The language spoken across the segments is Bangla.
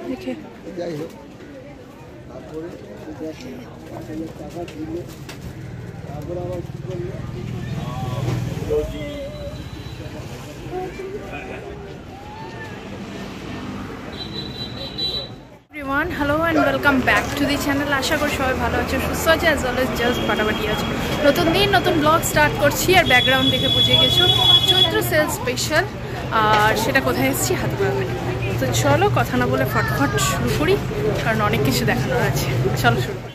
দেখে যাই হোক তারপরে টাকা দিল তারপরে আবার কি করলো everyone, hello and welcome back to the channel. আশা করি সবাই ভালো আছে, সুস্থ আছে, as well as just ফাটাফাটি আছে। নতুন দিন নতুন ব্লগ স্টার্ট করছি আর ব্যাকগ্রাউন্ড দেখে বুঝে গেছো চৈত্র সেল স্পেশাল। আর সেটা কোথায় এসেছি? হাতিবাগানে। তো চলো কথা না বলে ফটফট শুরু করি, কারণ অনেক কিছু দেখানোর আছে। চলো শুরু করি।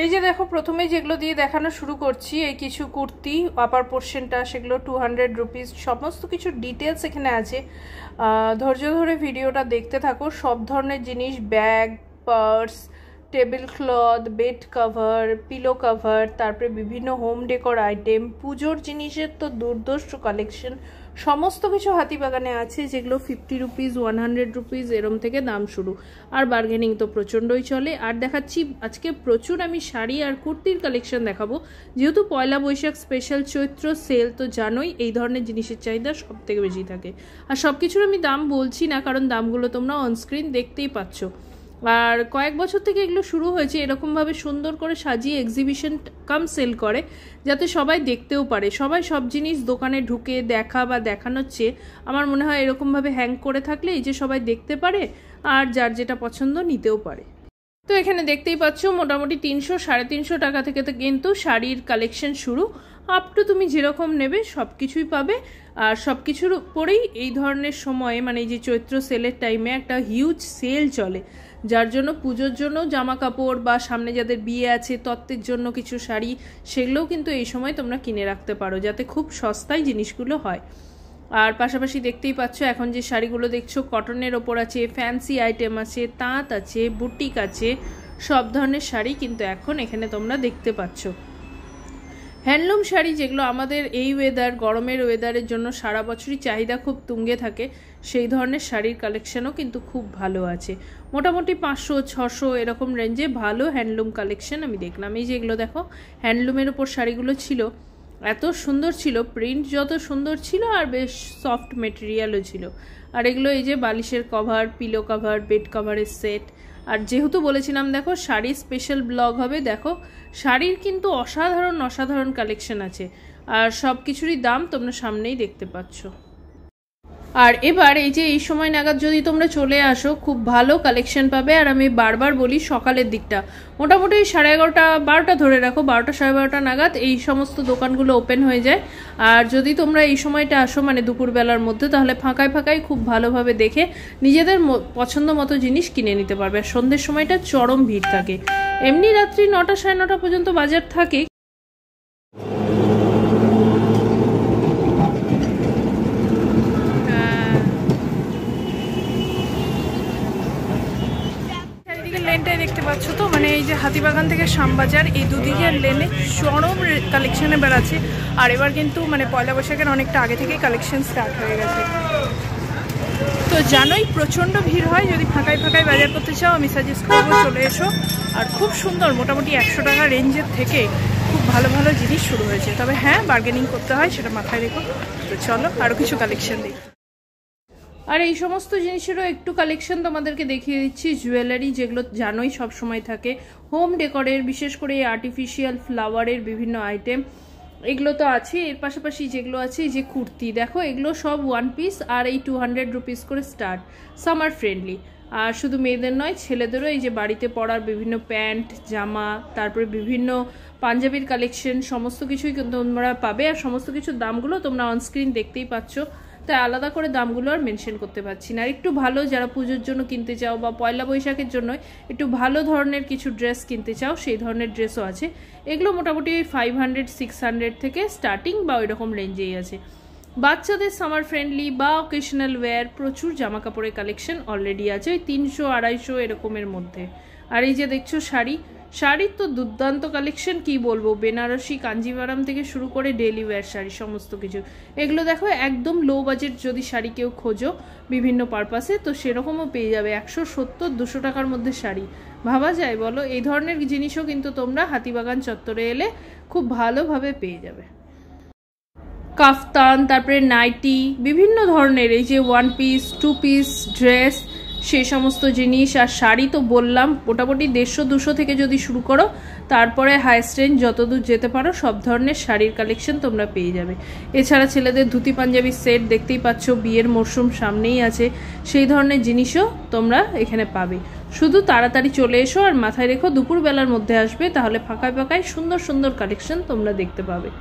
এই যে দেখো, প্রথমে যেগুলো দিয়ে দেখানো শুরু করছি, এই কিছু কুর্তি আপার পোর্শনটা, সেগুলো 200 রুপিস। সমস্ত কিছু ডিটেলস এখানে আছে, ধৈর্য ধরে ভিডিওটা দেখতে থাকো। সব ধরনের জিনিস, bag, purse, table cloth, bed cover, pillow cover, তারপরে বিভিন্ন হোম ডেকোর আইটেম, পুজোর জিনিসের তো দুর্ধর্ষ কালেকশন। সমস্ত কিছু হাতিবাগানে আছে, যেগুলো 50 রুপিস, 100 রুপিস এরম থেকে দাম শুরু। আর বার্গেনিং তো প্রচণ্ডই চলে। আর দেখাচ্ছি আজকে প্রচুর আমি শাড়ি আর কুর্তির কালেকশন দেখাবো, যেহেতু পয়লা বৈশাখ স্পেশাল চৈত্র সেল, তো জানোই এই ধরনের জিনিসের চাহিদা সব থেকে বেশি থাকে। আর সব কিছুর আমি দাম বলছি না, কারণ দামগুলো তোমরা অনস্ক্রিন দেখতেই পাচ্ছ। আর কয়েক বছর থেকে এগুলো শুরু হয়েছে এরকমভাবে সুন্দর করে সাজিয়ে এক্সিবিশন কাম সেল করে, যাতে সবাই দেখতেও পারে। সবাই সব জিনিস দোকানে ঢুকে দেখা বা দেখানোর চেয়ে আমার মনে হয় এরকমভাবে হ্যাং করে থাকলে এই যে সবাই দেখতে পারে আর যার যেটা পছন্দ নিতেও পারে। তো এখানে দেখতেই পাচ্ছ মোটামুটি 300 350 টাকা থেকে তো কিন্তু শাড়ির কালেকশন শুরু। আপ টু তুমি যেরকম নেবে সব কিছুই পাবে। আর সব কিছুর উপরেই এই ধরনের সময়ে, মানে এই যে চৈত্র সেলের টাইমে একটা হিউজ সেল চলে, যার জন্য পুজোর জন্য জামা কাপড় বা সামনে যাদের বিয়ে আছে তত্ত্বের জন্য কিছু শাড়ি, সেগুলোও কিন্তু এই সময় তোমরা কিনে রাখতে পারো, যাতে খুব সস্তায় জিনিসগুলো হয়। আর পাশাপাশি দেখতেই পাচ্ছ এখন যে শাড়িগুলো দেখছো কটনের ওপর আছে, ফ্যান্সি আইটেম আছে, তাঁত আছে, বুটিক আছে, সব ধরনের শাড়ি কিন্তু এখন এখানে তোমরা দেখতে পাচ্ছ। হ্যান্ডলুম শাড়ি, যেগুলো আমাদের এই ওয়েদার, গরমের ওয়েদারের জন্য সারা বছরই চাহিদা খুব তুঙ্গে থাকে, সেই ধরনের শাড়ির কালেকশনও কিন্তু খুব ভালো আছে। মোটামুটি 500-600 এরকম রেঞ্জে ভালো হ্যান্ডলুম কালেকশন আমি দেখলাম। এই যেগুলো দেখো হ্যান্ডলুমের ওপর শাড়িগুলো ছিল, এত সুন্দর ছিল, প্রিন্ট যত সুন্দর ছিল আর বেশ সফট মেটেরিয়ালও ছিল। আর এগুলো এই যে বালিশের কভার, পিলো কভার, বেড কভারের সেট। আর যেহেতু বলেছিলাম দেখো শাড়ি স্পেশাল ব্লগ হবে, দেখো শাড়ির কিন্তু অসাধারণ অসাধারণ কালেকশন আছে। আর সব কিছুরই দাম তোমরা সামনেই দেখতে পাচ্ছ। আর এবার এই যে এই সময় নাগাদ যদি তোমরা চলে আসো, খুব ভালো কালেকশন পাবে। আর আমি বারবার বলি সকালের দিকটা, মোটামুটি 11:30 12টা ধরে রাখো, 12টা 12:30 নাগাদ এই সমস্ত দোকানগুলো ওপেন হয়ে যায়। আর যদি তোমরা এই সময়টা আসো, মানে দুপুরবেলার মধ্যে, তাহলে ফাঁকায় ফাঁকায় খুব ভালোভাবে দেখে নিজেদের পছন্দ মতো জিনিস কিনে নিতে পারবে। আর সন্ধ্যের সময়টা চরম ভিড় থাকে। এমনি রাত্রি 9টা 9:30 পর্যন্ত বাজার থাকে। লেনটাই দেখতে পাচ্ছ তো, মানে এই যে হাতিবাগান থেকে শ্যামবাজার, এই দুদিকের লেনে চরম কালেকশনে বেড়াচ্ছে। আর এবার কিন্তু মানে পয়লা বৈশাখের অনেকটা আগে থেকেই কালেকশন স্টার্ট হয়ে গেছে। তো জানোই প্রচণ্ড ভিড় হয়, যদি ফাঁকায় ফাঁকায় বাজার করতে চাও আমি সাজেস্ট করবো চলে এসো। আর খুব সুন্দর, মোটামুটি 100 টাকা রেঞ্জের থেকে খুব ভালো ভালো জিনিস শুরু হয়েছে, তবে হ্যাঁ বার্গেনিং করতে হয়, সেটা মাথায় রেখো। তো চলো আরও কিছু কালেকশন দেখি। আর এই সমস্ত জিনিসেরও একটু কালেকশন তোমাদেরকে দেখিয়ে দিচ্ছি। জুয়েলারি, যেগুলো জানোই সব সময় থাকে, হোম ডেকোরের, বিশেষ করে আর্টিফিশিয়াল ফ্লাওয়ারের বিভিন্ন আইটেম, এগুলো তো আছে। এর পাশাপাশি যেগুলো আছে, এই যে কুর্তি দেখো, এগুলো সব 1 পিস আর এই 200 রুপিস করে স্টার্ট, সামার ফ্রেন্ডলি। আর শুধু মেয়েদের নয়, ছেলেদেরও এই যে বাড়িতে পরার বিভিন্ন প্যান্ট, জামা, তারপরে বিভিন্ন পাঞ্জাবির কালেকশন, সমস্ত কিছুই কিন্তু তোমরা পাবে। আর সমস্ত কিছুর দামগুলো তোমরা অনস্ক্রিন দেখতেই পাচ্ছ, তাই আলাদা করে দামগুলো আর মেনশন করতে পারছি না। আর একটু ভালো যারা পুজোর জন্য কিনতে চাও বা পয়লা বৈশাখের জন্য একটু ভালো ধরনের কিছু ড্রেস কিনতে চাও, সেই ধরনের ড্রেসও আছে। এগুলো মোটামুটি ওই 500-600 থেকে স্টার্টিং বা ওই রকম রেঞ্জেই আছে। বাচ্চাদের সামার ফ্রেন্ডলি বা অকেশনাল ওয়্যার প্রচুর জামা কাপড়ের কালেকশন অলরেডি আছে, ওই 300-250 এরকমের মধ্যে। আর এই যে দেখছো শাড়ি, শাড়ির তো দুর্দান্ত কালেকশন, কি বলবো, বেনারসি, কাঞ্জিভারাম থেকে শুরু করে ডেলি ওয়্যার শাড়ি সমস্ত কিছু। এগুলো দেখো একদম লো বাজেট, যদি শাড়ি কেউ খোঁজো বিভিন্ন পারপাসে, তো সেরকমও পেয়ে যাবে। 170-200 টাকার মধ্যে শাড়ি, ভাবা যায় বলো? এই ধরনের জিনিসও কিন্তু তোমরা হাতিবাগান চত্বরে এলে খুব ভালোভাবে পেয়ে যাবে। কাফতান, তারপরে নাইটি, বিভিন্ন ধরনের এই যে 1 পিস 2 পিস ড্রেস, সেই সমস্ত জিনিস। আর শাড়ি তো বললাম, মোটামুটি 150-200 থেকে যদি শুরু করো, তারপরে হাইস্ট রেঞ্জ যতদূর যেতে পারো সব ধরনের শাড়ির কালেকশন তোমরা পেয়ে যাবে। এছাড়া ছেলেদের ধুতি পাঞ্জাবির সেট দেখতেই পাচ্ছ, বিয়ের মরশুম সামনেই আছে, সেই ধরনের জিনিসও তোমরা এখানে পাবে। শুধু তাড়াতাড়ি চলে এসো, আর মাথায় রেখো দুপুরবেলার মধ্যে আসবে, তাহলে ফাঁকায় ফাঁকায় সুন্দর সুন্দর কালেকশন তোমরা দেখতে পাবে।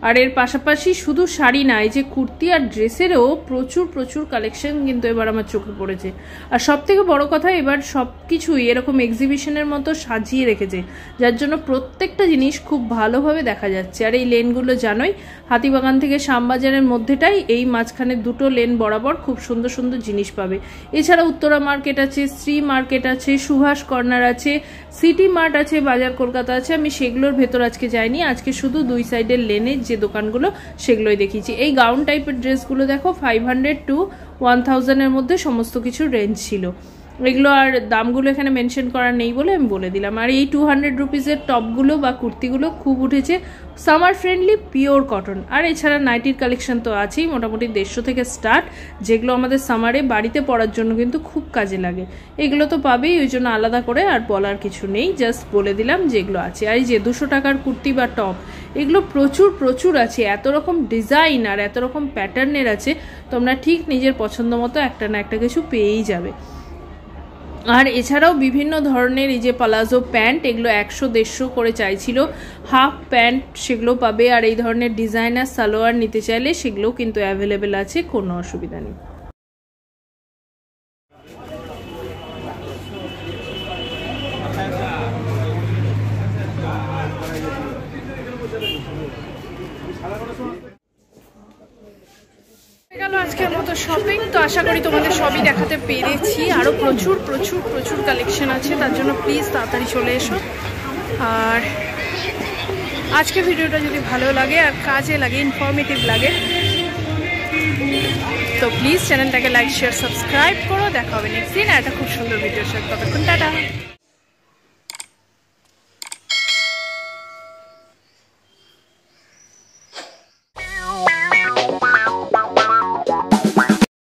আর এর পাশাপাশি শুধু শাড়ি না, এই যে কুর্তি আর ড্রেসেরও প্রচুর প্রচুর কালেকশন কিন্তু এবার আমার চোখে পড়েছে। আর সব থেকে বড় কথা, এবার সব কিছুই এরকম এক্সিবিশনের মতো সাজিয়ে রেখেছে, যার জন্য প্রত্যেকটা জিনিস খুব ভালোভাবে দেখা যাচ্ছে। আর এই লেনগুলো জানোই, হাতিবাগান থেকে শ্যামবাজারের মধ্যেটাই, এই মাঝখানে 2টো লেন বরাবর খুব সুন্দর সুন্দর জিনিস পাবে। এছাড়া উত্তরা মার্কেট আছে, শ্রী মার্কেট আছে, সুভাষ কর্নার আছে, সিটি মার্ট আছে, বাজার কলকাতা আছে। আমি সেগুলোর ভেতর আজকে যাইনি, আজকে শুধু দুই সাইডের লেনে যে দোকানগুলো সেগুলোই দেখিয়েছি। এই গাউন টাইপের ড্রেসগুলো দেখো 500-1000 এর মধ্যে সমস্ত কিছু রেঞ্জ ছিল। এগুলো আর দামগুলো এখানে মেনশন করা নেই বলে আমি বলে দিলাম। আর এই 200 রুপিসের টপগুলো বা কুর্তিগুলো খুব উঠেছে, সামার ফ্রেন্ডলি, পিওর কটন। আর এছাড়া নাইটির কালেকশন তো আছেই, মোটামুটি 150 থেকে স্টার্ট, যেগুলো আমাদের সামারে বাড়িতে পরার জন্য কিন্তু খুব কাজে লাগে। এগুলো তো পাবেই, ওই জন্য আলাদা করে আর বলার কিছু নেই, জাস্ট বলে দিলাম যেগুলো আছে। আর এই যে 200 টাকার কুর্তি বা টপ, এগুলো প্রচুর প্রচুর আছে, এত রকম ডিজাইন আর এত রকম প্যাটার্নের আছে, তোমরা ঠিক নিজের পছন্দ মতো একটা না একটা কিছু পেয়েই যাবে। আর এছাড়াও বিভিন্ন ধরনের এই যে পালাজো প্যান্ট, এগুলো 100-150 করে চাইছিল, হাফ প্যান্ট সেগুলো পাবে। আর এই ধরনের ডিজাইনার সালোয়ার নিতে চাইলে সেগুলোও কিন্তু অ্যাভেলেবেল আছে, কোনো অসুবিধা নেই। গেল আজকের মতো শপিং, তো আশা করি তোমাদের সবই দেখাতে পেরেছি। আরও প্রচুর প্রচুর প্রচুর কালেকশন আছে, তার জন্য প্লিজ তাড়াতাড়ি চলে এসো। আর আজকের ভিডিওটা যদি ভালো লাগে আর কাজে লাগে, ইনফরমেটিভ লাগে, তো প্লিজ চ্যানেলটাকে লাইক শেয়ার সাবস্ক্রাইব করো। দেখা হবে নেক্সট দিন একটা খুব সুন্দর ভিডিওর সাথে, ততক্ষণ টাটা।